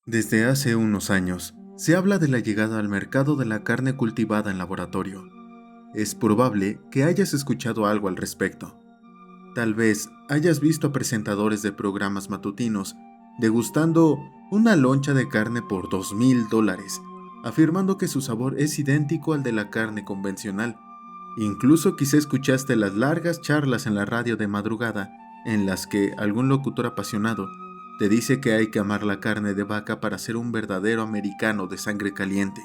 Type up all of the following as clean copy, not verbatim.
Desde hace unos años, se habla de la llegada al mercado de la carne cultivada en laboratorio. Es probable que hayas escuchado algo al respecto. Tal vez hayas visto a presentadores de programas matutinos degustando una loncha de carne por $2,000, afirmando que su sabor es idéntico al de la carne convencional. Incluso quizá escuchaste las largas charlas en la radio de madrugada en las que algún locutor apasionado te dice que hay que amar la carne de vaca para ser un verdadero americano de sangre caliente.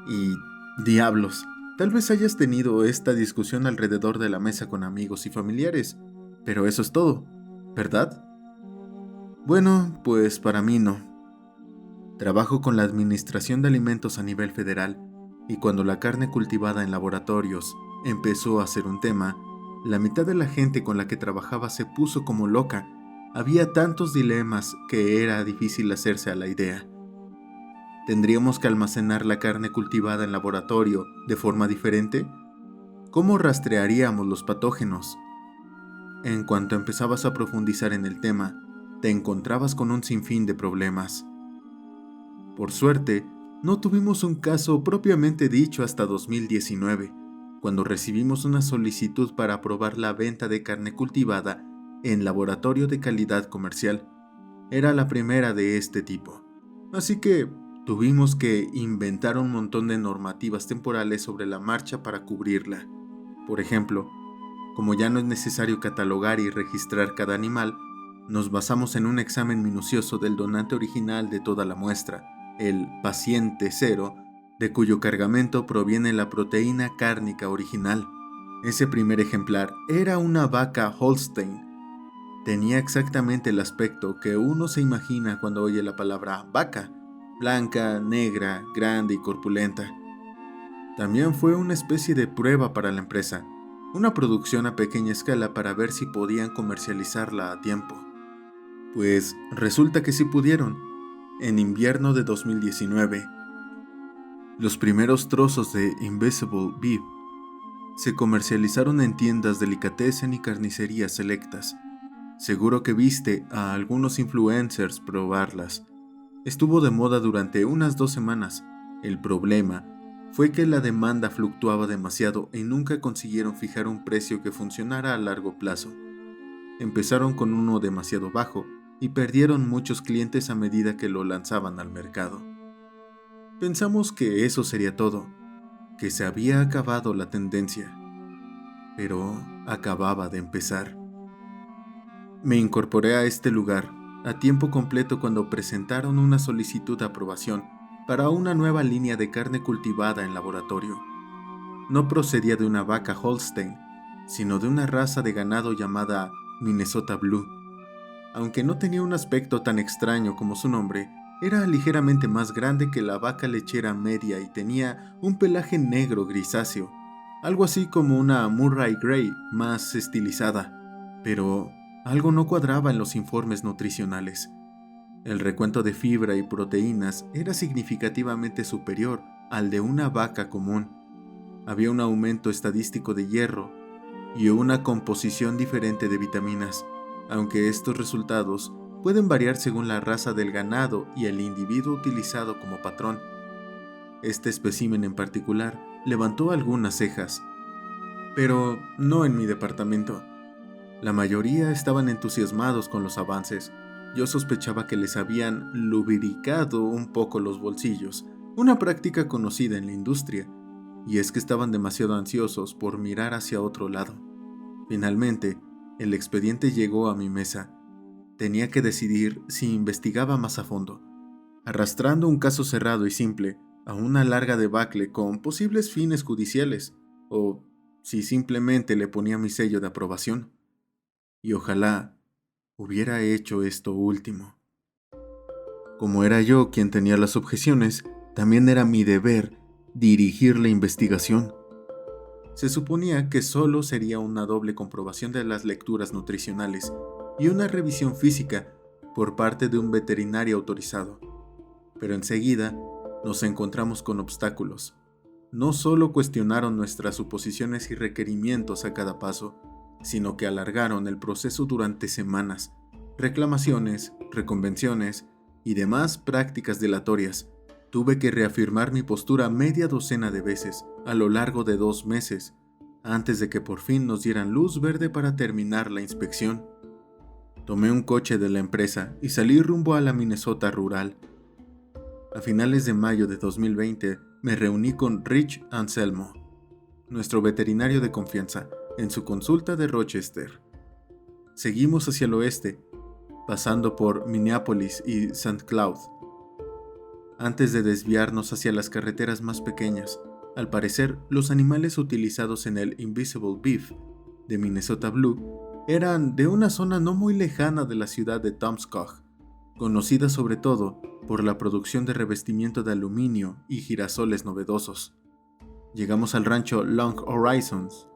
Y diablos, tal vez hayas tenido esta discusión alrededor de la mesa con amigos y familiares, pero eso es todo, ¿verdad? Bueno, pues para mí no. Trabajo con la Administración de Alimentos a nivel federal, y cuando la carne cultivada en laboratorios empezó a ser un tema, la mitad de la gente con la que trabajaba se puso como loca. Había tantos dilemas que era difícil hacerse a la idea. ¿Tendríamos que almacenar la carne cultivada en laboratorio de forma diferente? ¿Cómo rastrearíamos los patógenos? En cuanto empezabas a profundizar en el tema, te encontrabas con un sinfín de problemas. Por suerte, no tuvimos un caso propiamente dicho hasta 2019, cuando recibimos una solicitud para aprobar la venta de carne cultivada en laboratorio de calidad comercial. Era la primera de este tipo, así que tuvimos que inventar un montón de normativas temporales sobre la marcha para cubrirla. Por ejemplo, como ya no es necesario catalogar y registrar cada animal, nos basamos en un examen minucioso del donante original de toda la muestra, el paciente cero, de cuyo cargamento proviene la proteína cárnica original. Ese primer ejemplar era una vaca Holstein. Tenía exactamente el aspecto que uno se imagina cuando oye la palabra vaca: blanca, negra, grande y corpulenta. También fue una especie de prueba para la empresa, una producción a pequeña escala para ver si podían comercializarla a tiempo. Pues resulta que sí pudieron. En invierno de 2019, los primeros trozos de Invisible Beef se comercializaron en tiendas delicatessen y carnicerías selectas. Seguro que viste a algunos influencers probarlas. Estuvo de moda durante unas 2 semanas. El problema fue que la demanda fluctuaba demasiado y nunca consiguieron fijar un precio que funcionara a largo plazo. Empezaron con uno demasiado bajo y perdieron muchos clientes a medida que lo lanzaban al mercado. Pensamos que eso sería todo, que se había acabado la tendencia, pero acababa de empezar. Me incorporé a este lugar a tiempo completo cuando presentaron una solicitud de aprobación para una nueva línea de carne cultivada en laboratorio. No procedía de una vaca Holstein, sino de una raza de ganado llamada Minnesota Blue. Aunque no tenía un aspecto tan extraño como su nombre, era ligeramente más grande que la vaca lechera media y tenía un pelaje negro grisáceo, algo así como una Murray Grey más estilizada. Pero algo no cuadraba en los informes nutricionales. El recuento de fibra y proteínas era significativamente superior al de una vaca común. Había un aumento estadístico de hierro y una composición diferente de vitaminas, aunque estos resultados pueden variar según la raza del ganado y el individuo utilizado como patrón. Este espécimen en particular levantó algunas cejas, pero no en mi departamento. La mayoría estaban entusiasmados con los avances. Yo sospechaba que les habían lubricado un poco los bolsillos, una práctica conocida en la industria, y es que estaban demasiado ansiosos por mirar hacia otro lado. Finalmente, el expediente llegó a mi mesa. Tenía que decidir si investigaba más a fondo, arrastrando un caso cerrado y simple a una larga debacle con posibles fines judiciales, o si simplemente le ponía mi sello de aprobación. Y ojalá hubiera hecho esto último. Como era yo quien tenía las objeciones, también era mi deber dirigir la investigación. Se suponía que solo sería una doble comprobación de las lecturas nutricionales y una revisión física por parte de un veterinario autorizado. Pero enseguida nos encontramos con obstáculos. No solo cuestionaron nuestras suposiciones y requerimientos a cada paso, sino que alargaron el proceso durante semanas. Reclamaciones, reconvenciones, y demás prácticas delatorias. Tuve que reafirmar mi postura media docena de veces a lo largo de 2 meses, antes de que por fin nos dieran luz verde para terminar la inspección. Tomé un coche de la empresa y salí rumbo a la Minnesota rural. A finales de mayo de 2020 me reuní con Rich Anselmo, nuestro veterinario de confianza, en su consulta de Rochester. Seguimos hacia el oeste, pasando por Minneapolis y St. Cloud. Antes de desviarnos hacia las carreteras más pequeñas, al parecer los animales utilizados en el Invisible Beef de Minnesota Blue eran de una zona no muy lejana de la ciudad de Tomskog, conocida sobre todo por la producción de revestimiento de aluminio y girasoles novedosos. Llegamos al rancho Long Horizons.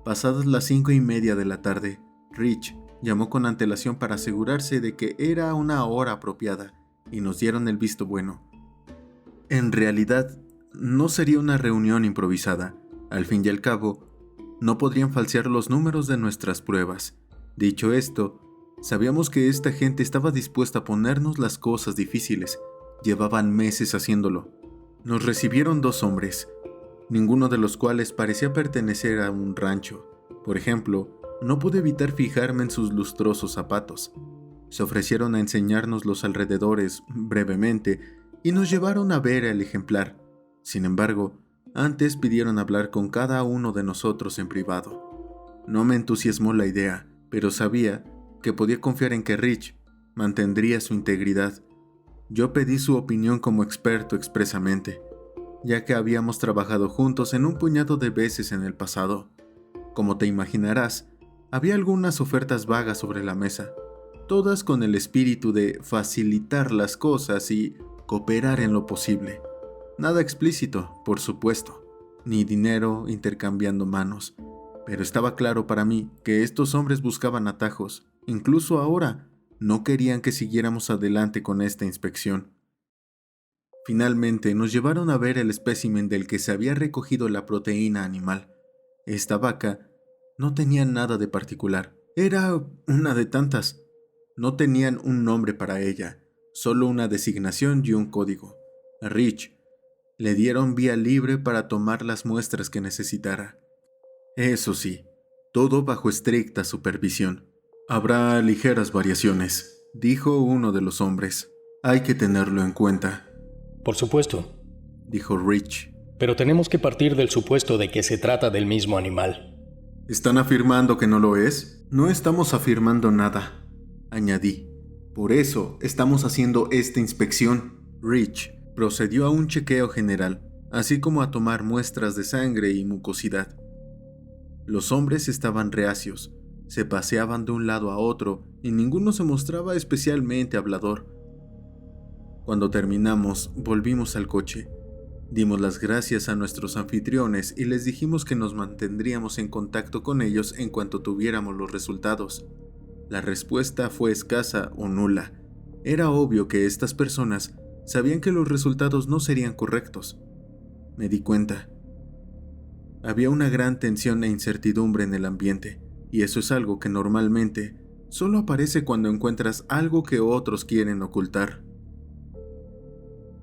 Pasadas las 5:30 de la tarde, Rich llamó con antelación para asegurarse de que era una hora apropiada y nos dieron el visto bueno. En realidad, no sería una reunión improvisada. Al fin y al cabo, no podrían falsear los números de nuestras pruebas. Dicho esto, sabíamos que esta gente estaba dispuesta a ponernos las cosas difíciles. Llevaban meses haciéndolo. Nos recibieron 2 hombres, ninguno de los cuales parecía pertenecer a un rancho. Por ejemplo, no pude evitar fijarme en sus lustrosos zapatos. Se ofrecieron a enseñarnos los alrededores brevemente y nos llevaron a ver el ejemplar. Sin embargo, antes pidieron hablar con cada uno de nosotros en privado. No me entusiasmó la idea, pero sabía que podía confiar en que Rich mantendría su integridad. Yo pedí su opinión como experto expresamente, ya que habíamos trabajado juntos en un puñado de veces en el pasado. Como te imaginarás, había algunas ofertas vagas sobre la mesa, todas con el espíritu de facilitar las cosas y cooperar en lo posible. Nada explícito, por supuesto, ni dinero intercambiando manos, pero estaba claro para mí que estos hombres buscaban atajos. Incluso ahora, no querían que siguiéramos adelante con esta inspección. Finalmente, nos llevaron a ver el espécimen del que se había recogido la proteína animal. Esta vaca no tenía nada de particular. Era una de tantas. No tenían un nombre para ella, solo una designación y un código. A Rich le dieron vía libre para tomar las muestras que necesitara. Eso sí, todo bajo estricta supervisión. Habrá ligeras variaciones, dijo uno de los hombres. Hay que tenerlo en cuenta. Por supuesto, dijo Rich. Pero tenemos que partir del supuesto de que se trata del mismo animal. ¿Están afirmando que no lo es? No estamos afirmando nada, añadí. Por eso estamos haciendo esta inspección. Rich procedió a un chequeo general, así como a tomar muestras de sangre y mucosidad. Los hombres estaban reacios, se paseaban de un lado a otro y ninguno se mostraba especialmente hablador. Cuando terminamos, volvimos al coche. Dimos las gracias a nuestros anfitriones y les dijimos que nos mantendríamos en contacto con ellos en cuanto tuviéramos los resultados. La respuesta fue escasa o nula. Era obvio que estas personas sabían que los resultados no serían correctos. Me di cuenta. Había una gran tensión e incertidumbre en el ambiente, y eso es algo que normalmente solo aparece cuando encuentras algo que otros quieren ocultar.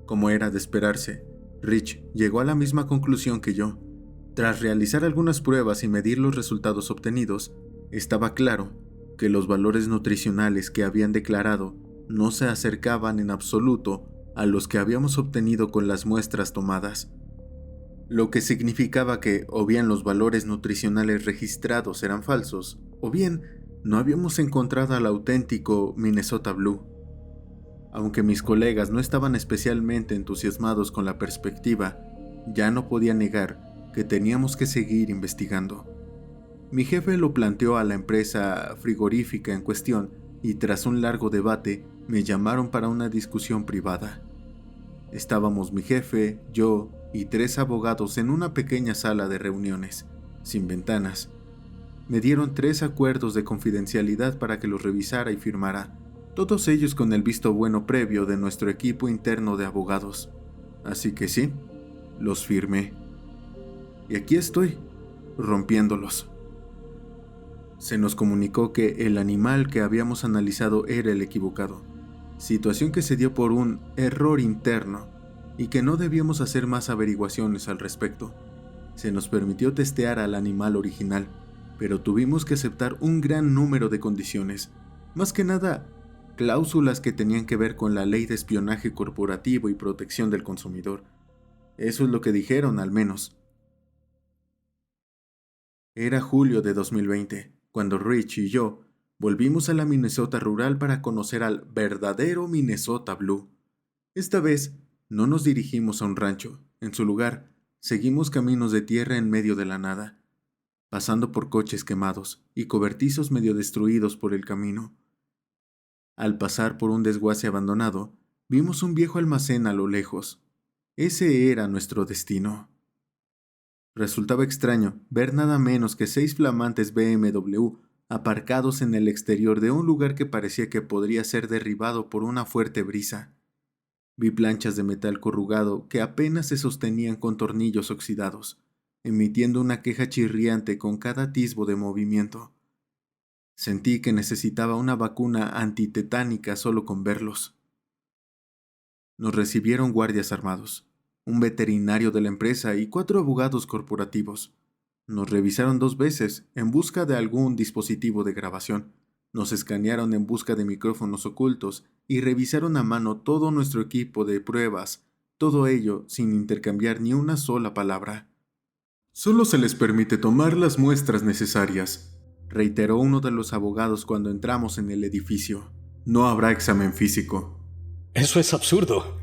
Como era de esperarse, Rich llegó a la misma conclusión que yo. Tras realizar algunas pruebas y medir los resultados obtenidos, estaba claro que los valores nutricionales que habían declarado no se acercaban en absoluto a los que habíamos obtenido con las muestras tomadas, lo que significaba que o bien los valores nutricionales registrados eran falsos, o bien no habíamos encontrado al auténtico Minnesota Blue. Aunque mis colegas no estaban especialmente entusiasmados con la perspectiva, ya no podía negar que teníamos que seguir investigando. Mi jefe lo planteó a la empresa frigorífica en cuestión y tras un largo debate me llamaron para una discusión privada. Estábamos mi jefe, yo y 3 abogados en una pequeña sala de reuniones, sin ventanas. Me dieron 3 acuerdos de confidencialidad para que los revisara y firmara, todos ellos con el visto bueno previo de nuestro equipo interno de abogados. Así que sí, los firmé. Y aquí estoy, rompiéndolos. Se nos comunicó que el animal que habíamos analizado era el equivocado. situación que se dio por un error interno y que no debíamos hacer más averiguaciones al respecto. Se nos permitió testear al animal original, pero tuvimos que aceptar un gran número de condiciones, más que nada cláusulas que tenían que ver con la ley de espionaje corporativo y protección del consumidor. Eso es lo que dijeron, al menos. Era julio de 2020, cuando Rich y yo volvimos a la Minnesota rural para conocer al verdadero Minnesota Blue. Esta vez no nos dirigimos a un rancho. En su lugar, seguimos caminos de tierra en medio de la nada, pasando por coches quemados y cobertizos medio destruidos por el camino. Al pasar por un desguace abandonado, vimos un viejo almacén a lo lejos. Ese era nuestro destino. Resultaba extraño ver nada menos que 6 flamantes BMW aparcados en el exterior de un lugar que parecía que podría ser derribado por una fuerte brisa. Vi planchas de metal corrugado que apenas se sostenían con tornillos oxidados, emitiendo una queja chirriante con cada atisbo de movimiento. Sentí que necesitaba una vacuna antitetánica solo con verlos. Nos recibieron guardias armados, un veterinario de la empresa y 4 abogados corporativos. Nos revisaron 2 veces en busca de algún dispositivo de grabación. Nos escanearon en busca de micrófonos ocultos y revisaron a mano todo nuestro equipo de pruebas, todo ello sin intercambiar ni una sola palabra. Solo se les permite tomar las muestras necesarias, reiteró uno de los abogados cuando entramos en el edificio. No habrá examen físico. Eso es absurdo.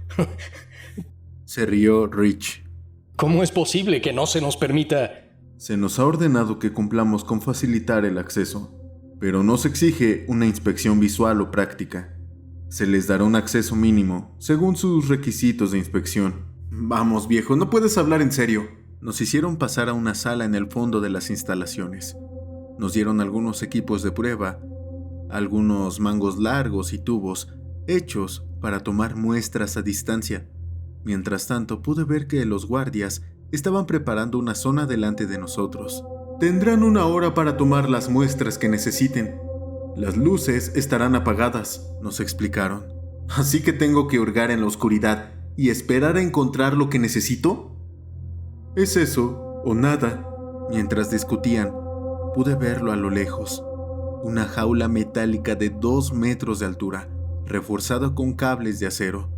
Se rió Rich. ¿Cómo es posible que no se nos permita? Se nos ha ordenado que cumplamos con facilitar el acceso, pero no se exige una inspección visual o práctica. Se les dará un acceso mínimo, según sus requisitos de inspección. Vamos, viejo, no puedes hablar en serio. Nos hicieron pasar a una sala en el fondo de las instalaciones. Nos dieron algunos equipos de prueba, algunos mangos largos y tubos, hechos para tomar muestras a distancia. Mientras tanto, pude ver que los guardias estaban preparando una zona delante de nosotros. Tendrán 1 hora para tomar las muestras que necesiten. Las luces estarán apagadas, nos explicaron. ¿Así que tengo que hurgar en la oscuridad y esperar a encontrar lo que necesito? ¿Es eso o nada? Mientras discutían, pude verlo a lo lejos. Una jaula metálica de 2 metros de altura, reforzada con cables de acero.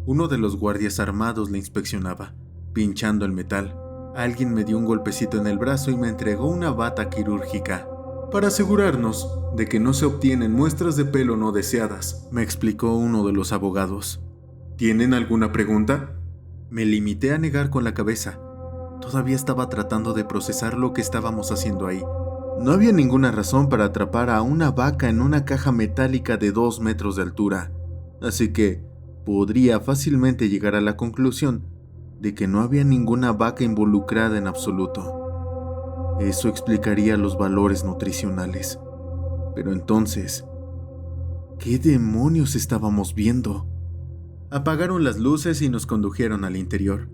Uno de los guardias armados la inspeccionaba, pinchando el metal. Alguien me dio un golpecito en el brazo y me entregó una bata quirúrgica. Para asegurarnos de que no se obtienen muestras de pelo no deseadas, me explicó uno de los abogados. ¿Tienen alguna pregunta? Me limité a negar con la cabeza. Todavía estaba tratando de procesar lo que estábamos haciendo ahí. No había ninguna razón para atrapar a una vaca en una caja metálica de 2 metros de altura, así que podría fácilmente llegar a la conclusión de que no había ninguna vaca involucrada en absoluto. Eso explicaría los valores nutricionales. Pero entonces, ¿qué demonios estábamos viendo? Apagaron las luces y nos condujeron al interior.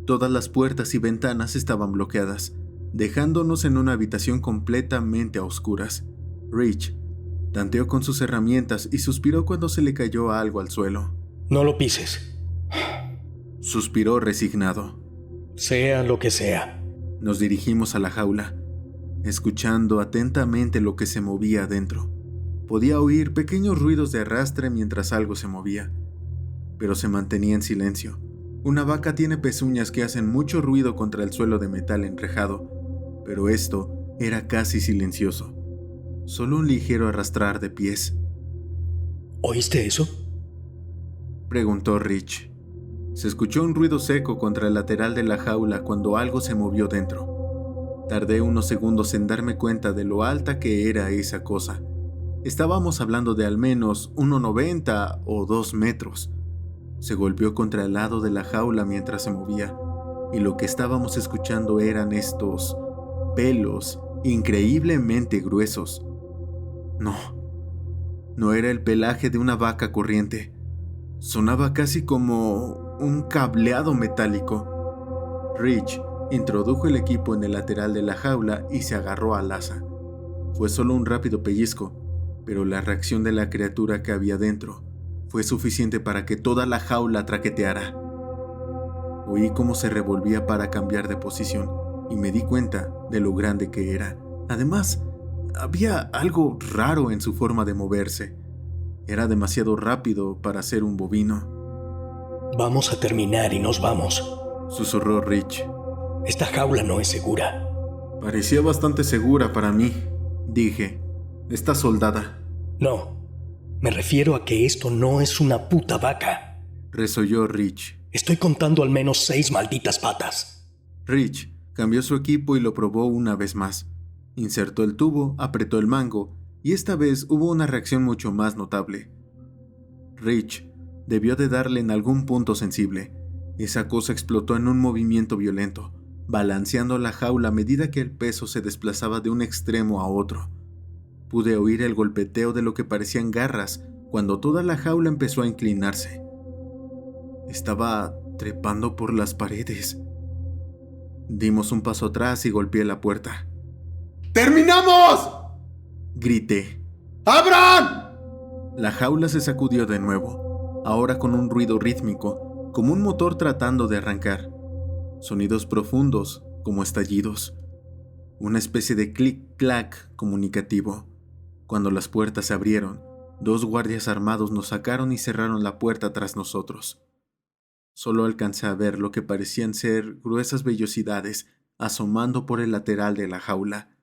Todas las puertas y ventanas estaban bloqueadas, dejándonos en una habitación completamente a oscuras. Rich tanteó con sus herramientas y suspiró cuando se le cayó algo al suelo. No lo pises. Suspiró resignado. Sea lo que sea. Nos dirigimos a la jaula, escuchando atentamente lo que se movía adentro. Podía oír pequeños ruidos de arrastre mientras algo se movía, pero se mantenía en silencio. Una vaca tiene pezuñas que hacen mucho ruido contra el suelo de metal enrejado, pero esto era casi silencioso. Solo un ligero arrastrar de pies. ¿Oíste eso? Preguntó Rich. Se escuchó un ruido seco contra el lateral de la jaula cuando algo se movió dentro. Tardé unos segundos en darme cuenta de lo alta que era esa cosa. Estábamos hablando de al menos 1,90 o 2 metros. Se golpeó contra el lado de la jaula mientras se movía, y lo que estábamos escuchando eran estos pelos increíblemente gruesos. No era el pelaje de una vaca corriente. Sonaba casi como un cableado metálico. Rich introdujo el equipo en el lateral de la jaula y se agarró al asa. Fue solo un rápido pellizco, pero la reacción de la criatura que había dentro Fue suficiente para que toda la jaula traqueteara. Oí cómo se revolvía para cambiar de posición y me di cuenta de lo grande que era. Además, había algo raro en su forma de moverse. Era demasiado rápido para ser un bovino. Vamos a terminar y nos vamos, Susurró Rich. Esta jaula no es segura. Parecía bastante segura para mí, dije. Está soldada. No, me refiero a que esto no es una puta vaca. Resolló Rich. Estoy contando al menos 6 malditas patas. Rich cambió su equipo y lo probó una vez más. Insertó el tubo, apretó el mango, y esta vez hubo una reacción mucho más notable. Rich debió de darle en algún punto sensible. Esa cosa explotó en un movimiento violento, balanceando la jaula a medida que el peso se desplazaba de un extremo a otro. Pude oír el golpeteo de lo que parecían garras cuando toda la jaula empezó a inclinarse. Estaba trepando por las paredes. Dimos un paso atrás y golpeé la puerta. ¡Terminamos!, grité. ¡Abran! La jaula se sacudió de nuevo, ahora con un ruido rítmico, como un motor tratando de arrancar. Sonidos profundos, como estallidos. Una especie de clic-clac comunicativo. Cuando las puertas se abrieron, 2 guardias armados nos sacaron y cerraron la puerta tras nosotros. Solo alcancé a ver lo que parecían ser gruesas vellosidades asomando por el lateral de la jaula.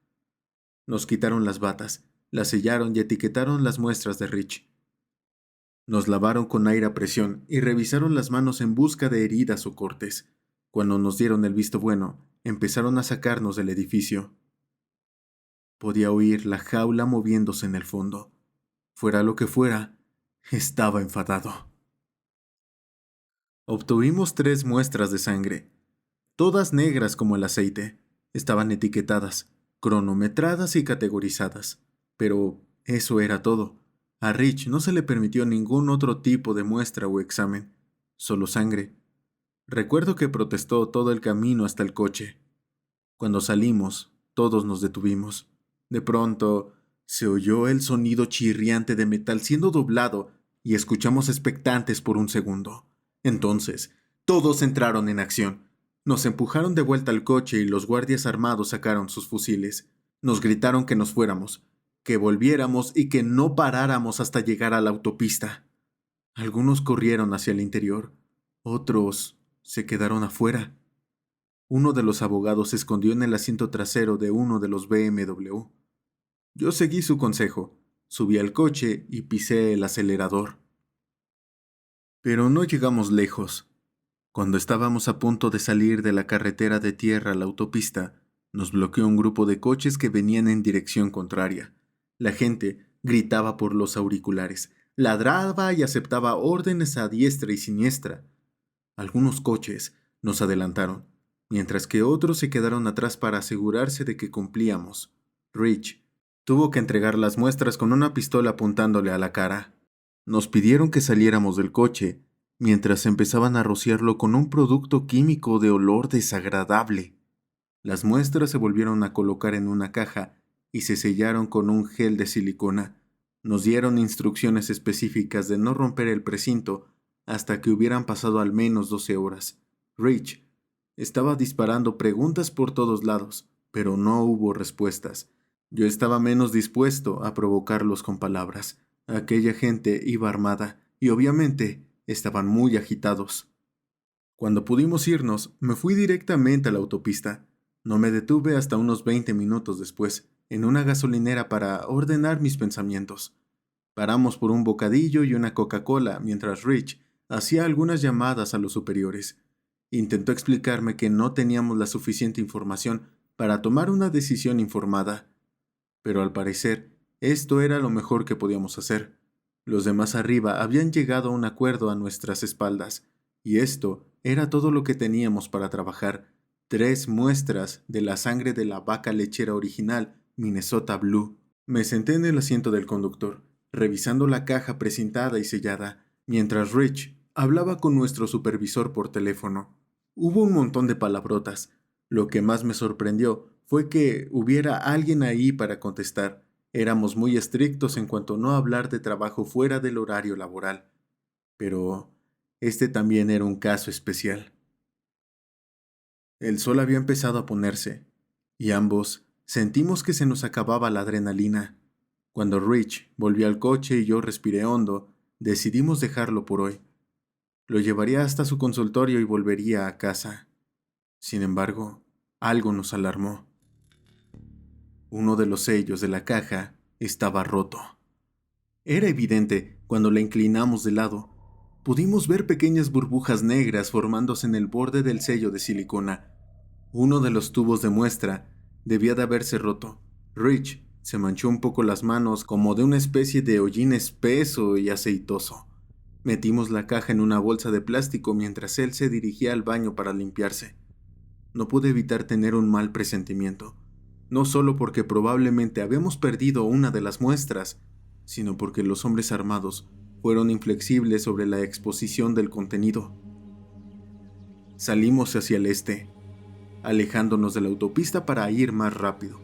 Nos quitaron las batas, las sellaron y etiquetaron las muestras de Rich. Nos lavaron con aire a presión y revisaron las manos en busca de heridas o cortes. Cuando nos dieron el visto bueno, empezaron a sacarnos del edificio. Podía oír la jaula moviéndose en el fondo. Fuera lo que fuera, estaba enfadado. Obtuvimos 3 muestras de sangre, todas negras como el aceite. Estaban etiquetadas, cronometradas y categorizadas. Pero eso era todo. A Rich no se le permitió ningún otro tipo de muestra o examen, solo sangre. Recuerdo que protestó todo el camino hasta el coche. Cuando salimos, todos nos detuvimos. De pronto, se oyó el sonido chirriante de metal siendo doblado y escuchamos expectantes por un segundo. Entonces, todos entraron en acción. Nos empujaron de vuelta al coche y los guardias armados sacaron sus fusiles. Nos gritaron que nos fuéramos, que volviéramos y que no paráramos hasta llegar a la autopista. Algunos corrieron hacia el interior, otros se quedaron afuera. Uno de los abogados se escondió en el asiento trasero de uno de los BMW. Yo seguí su consejo, subí al coche y pisé el acelerador. Pero no llegamos lejos. Cuando estábamos a punto de salir de la carretera de tierra a la autopista, nos bloqueó un grupo de coches que venían en dirección contraria. La gente gritaba por los auriculares, ladraba y aceptaba órdenes a diestra y siniestra. Algunos coches nos adelantaron, mientras que otros se quedaron atrás para asegurarse de que cumplíamos. Rich tuvo que entregar las muestras con una pistola apuntándole a la cara. Nos pidieron que saliéramos del coche, mientras empezaban a rociarlo con un producto químico de olor desagradable. Las muestras se volvieron a colocar en una caja y se sellaron con un gel de silicona. Nos dieron instrucciones específicas de no romper el precinto hasta que hubieran pasado al menos 12 horas. Rich estaba disparando preguntas por todos lados, pero no hubo respuestas. Yo estaba menos dispuesto a provocarlos con palabras. Aquella gente iba armada y obviamente estaban muy agitados. Cuando pudimos irnos, me fui directamente a la autopista. No me detuve hasta unos 20 minutos después, en una gasolinera para ordenar mis pensamientos. Paramos por un bocadillo y una Coca-Cola mientras Rich hacía algunas llamadas a los superiores. Intentó explicarme que no teníamos la suficiente información para tomar una decisión informada. Pero al parecer, esto era lo mejor que podíamos hacer. Los demás arriba habían llegado a un acuerdo a nuestras espaldas, y esto era todo lo que teníamos para trabajar. 3 muestras de la sangre de la vaca lechera original, Minnesota Blue. Me senté en el asiento del conductor, revisando la caja precintada y sellada, mientras Rich hablaba con nuestro supervisor por teléfono. Hubo un montón de palabrotas. Lo que más me sorprendió fue que hubiera alguien ahí para contestar. Éramos muy estrictos en cuanto a no hablar de trabajo fuera del horario laboral. pero este también era un caso especial. El sol había empezado a ponerse, y ambos sentimos que se nos acababa la adrenalina. Cuando Rich volvió al coche y yo respiré hondo, decidimos dejarlo por hoy. Lo llevaría hasta su consultorio y volvería a casa. Sin embargo, algo nos alarmó. Uno de los sellos de la caja estaba roto. Era evidente cuando la inclinamos de lado. Pudimos ver pequeñas burbujas negras formándose en el borde del sello de silicona. Uno de los tubos de muestra debía de haberse roto. Rich se manchó un poco las manos como de una especie de hollín espeso y aceitoso. Metimos la caja en una bolsa de plástico mientras él se dirigía al baño para limpiarse. No pude evitar tener un mal presentimiento, no solo porque probablemente habíamos perdido una de las muestras, sino porque los hombres armados fueron inflexibles sobre la exposición del contenido. Salimos hacia el este, alejándonos de la autopista para ir más rápido.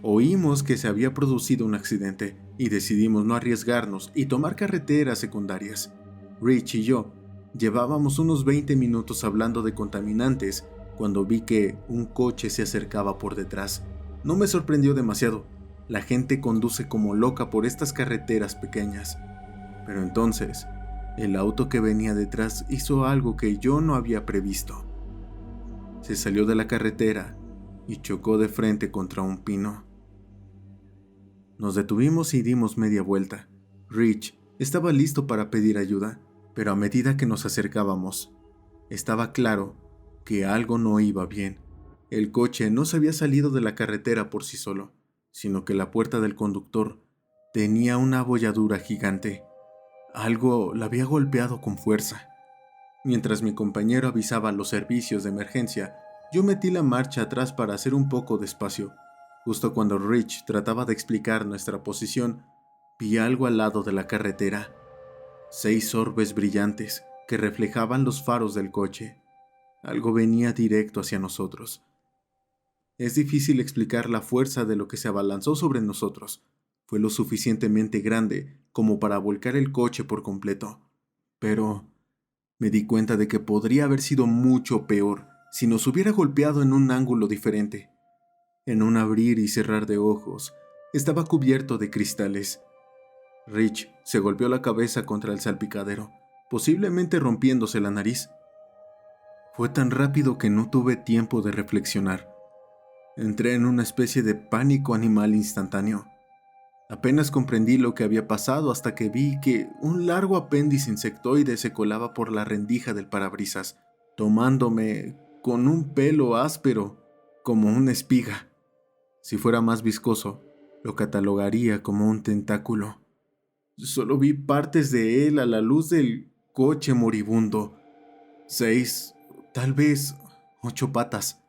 Oímos que se había producido un accidente y decidimos no arriesgarnos y tomar carreteras secundarias. Rich y yo llevábamos unos 20 minutos hablando de contaminantes cuando vi que un coche se acercaba por detrás. No me sorprendió demasiado. La gente conduce como loca por estas carreteras pequeñas. Pero entonces, el auto que venía detrás hizo algo que yo no había previsto. Se salió de la carretera y chocó de frente contra un pino. Nos detuvimos y dimos media vuelta. Rich estaba listo para pedir ayuda, pero a medida que nos acercábamos, estaba claro que algo no iba bien. El coche no se había salido de la carretera por sí solo, sino que la puerta del conductor tenía una abolladura gigante. Algo la había golpeado con fuerza. Mientras mi compañero avisaba a los servicios de emergencia, yo metí la marcha atrás para hacer un poco de espacio. Justo cuando Rich trataba de explicar nuestra posición, vi algo al lado de la carretera. 6 orbes brillantes que reflejaban los faros del coche. Algo venía directo hacia nosotros. Es difícil explicar la fuerza de lo que se abalanzó sobre nosotros. Fue lo suficientemente grande como para volcar el coche por completo. Pero me di cuenta de que podría haber sido mucho peor si nos hubiera golpeado en un ángulo diferente. En un abrir y cerrar de ojos, estaba cubierto de cristales. Rich se golpeó la cabeza contra el salpicadero, posiblemente rompiéndose la nariz. Fue tan rápido que no tuve tiempo de reflexionar. Entré en una especie de pánico animal instantáneo. Apenas comprendí lo que había pasado hasta que vi que un largo apéndice insectoide se colaba por la rendija del parabrisas, tomándome con un pelo áspero como una espiga. Si fuera más viscoso, lo catalogaría como un tentáculo. Solo vi partes de él a la luz del coche moribundo. 6, tal vez 8 patas,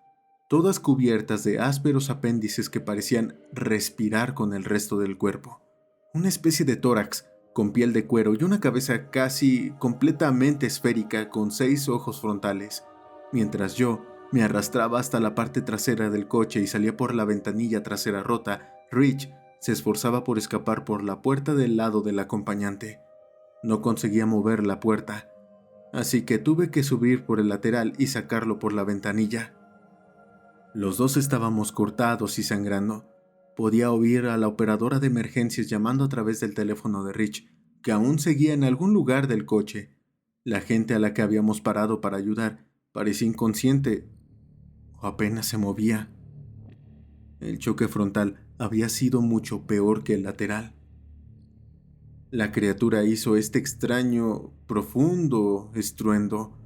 todas cubiertas de ásperos apéndices que parecían respirar con el resto del cuerpo. Una especie de tórax con piel de cuero y una cabeza casi completamente esférica con 6 ojos frontales, mientras yo me arrastraba hasta la parte trasera del coche y salía por la ventanilla trasera rota. Rich se esforzaba por escapar por la puerta del lado del acompañante. No conseguía mover la puerta, así que tuve que subir por el lateral y sacarlo por la ventanilla. Los dos estábamos cortados y sangrando. Podía oír a la operadora de emergencias llamando a través del teléfono de Rich, que aún seguía en algún lugar del coche. La gente a la que habíamos parado para ayudar parecía inconsciente o apenas se movía. El choque frontal había sido mucho peor que el lateral. La criatura hizo este extraño, profundo estruendo,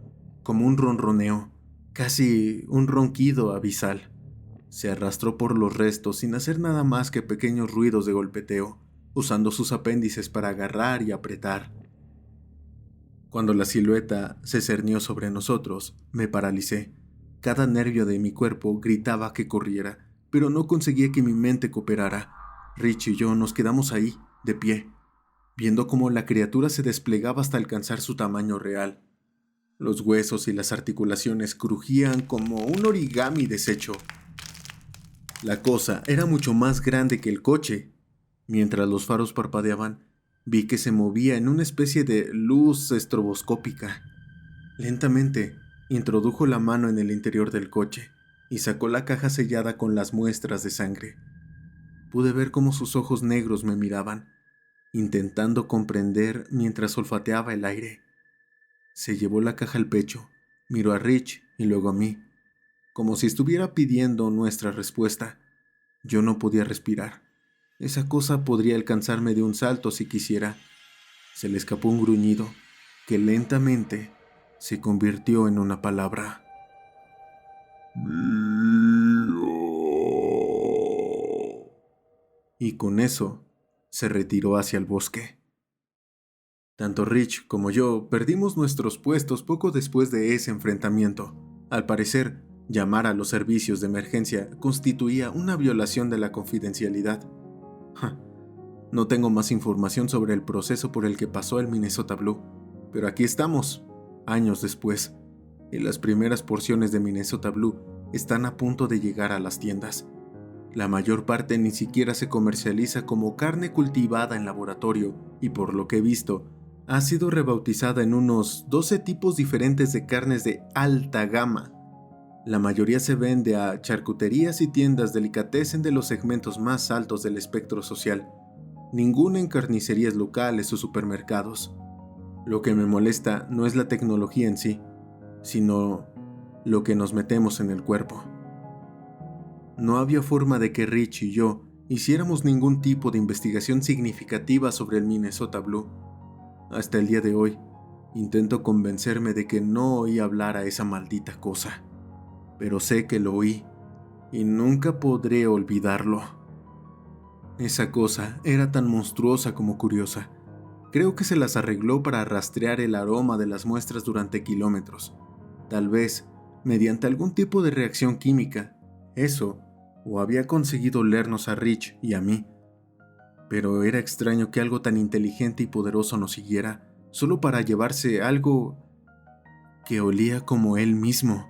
como un ronroneo, casi un ronquido abisal. Se arrastró por los restos sin hacer nada más que pequeños ruidos de golpeteo, usando sus apéndices para agarrar y apretar. Cuando la silueta se cernió sobre nosotros, me paralicé. Cada nervio de mi cuerpo gritaba que corriera, pero no conseguía que mi mente cooperara. Rich y yo nos quedamos ahí, de pie, viendo cómo la criatura se desplegaba hasta alcanzar su tamaño real. Los huesos y las articulaciones crujían como un origami deshecho. La cosa era mucho más grande que el coche. Mientras los faros parpadeaban, Vi que se movía en una especie de luz estroboscópica. Lentamente, introdujo la mano en el interior del coche y sacó la caja sellada con las muestras de sangre. Pude ver cómo sus ojos negros me miraban, intentando comprender mientras olfateaba el aire. Se llevó la caja al pecho, miró a Rich y luego a mí, como si estuviera pidiendo nuestra respuesta. Yo no podía respirar. Esa cosa podría alcanzarme de un salto si quisiera. Se le escapó un gruñido que lentamente se convirtió en una palabra. Y con eso se retiró hacia el bosque. Tanto Rich como yo perdimos nuestros puestos poco después de ese enfrentamiento. Al parecer, llamar a los servicios de emergencia constituía una violación de la confidencialidad. No tengo más información sobre el proceso por el que pasó el Minnesota Blue, pero aquí estamos, años después, y las primeras porciones de Minnesota Blue están a punto de llegar a las tiendas. La mayor parte ni siquiera se comercializa como carne cultivada en laboratorio y, por lo que he visto, ha sido rebautizada en unos 12 tipos diferentes de carnes de alta gama. La mayoría se vende a charcuterías y tiendas delicatessen de los segmentos más altos del espectro social, ninguna en carnicerías locales o supermercados. Lo que me molesta no es la tecnología en sí, sino lo que nos metemos en el cuerpo. No había forma de que Rich y yo hiciéramos ningún tipo de investigación significativa sobre el Minnesota Blue. Hasta el día de hoy, intento convencerme de que no oí hablar a esa maldita cosa, pero sé que lo oí y nunca podré olvidarlo. Esa cosa era tan monstruosa como curiosa. Creo que se las arregló para rastrear el aroma de las muestras durante kilómetros. Tal vez, mediante algún tipo de reacción química, eso, o había conseguido olernos a Rich y a mí. Pero era extraño que algo tan inteligente y poderoso nos siguiera, solo para llevarse algo que olía como él mismo.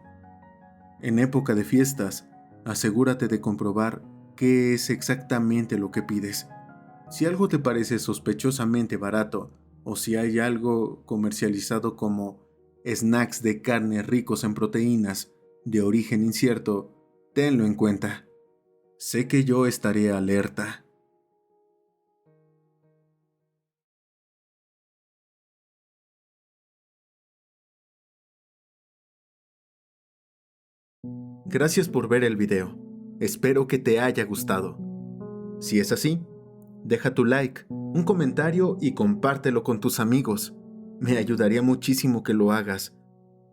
En época de fiestas, asegúrate de comprobar qué es exactamente lo que pides. Si algo te parece sospechosamente barato, o si hay algo comercializado como snacks de carne ricos en proteínas de origen incierto, tenlo en cuenta. Sé que yo estaré alerta. Gracias por ver el video. Espero que te haya gustado. Si es así, deja tu like, un comentario y compártelo con tus amigos. Me ayudaría muchísimo que lo hagas.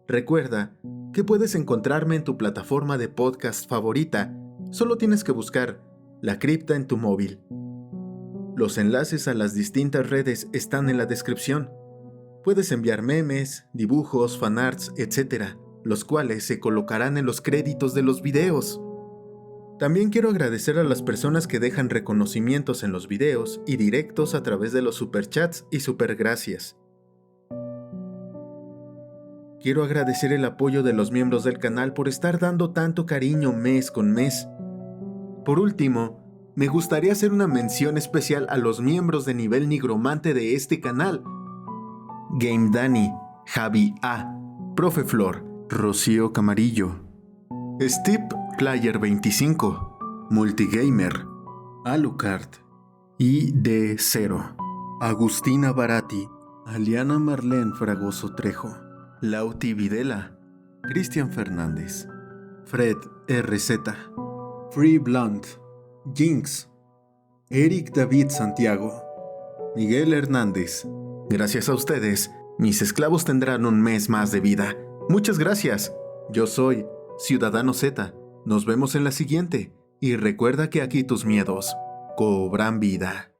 Recuerda que puedes encontrarme en tu plataforma de podcast favorita. Solo tienes que buscar La Cripta en tu móvil. Los enlaces a las distintas redes están en la descripción. Puedes enviar memes, dibujos, fanarts, etc., los cuales se colocarán en los créditos de los videos. También quiero agradecer a las personas que dejan reconocimientos en los videos y directos a través de los superchats y supergracias. Quiero agradecer el apoyo de los miembros del canal por estar dando tanto cariño mes con mes. Por último, me gustaría hacer una mención especial a los miembros de nivel nigromante de este canal: Game Dani, Javi A, Profe Flor, Rocío Camarillo, Steve Player 25, Multigamer, Alucard, ID0, Agustina Barati, Aliana Marlene Fragoso Trejo, Lauti Videla, Cristian Fernández, Fred RZ, Free Blunt, Jinx, Eric David Santiago, Miguel Hernández. Gracias a ustedes, mis esclavos tendrán un mes más de vida. Muchas gracias. Yo soy Ciudadano Z. Nos vemos en la siguiente. Y recuerda que aquí tus miedos cobran vida.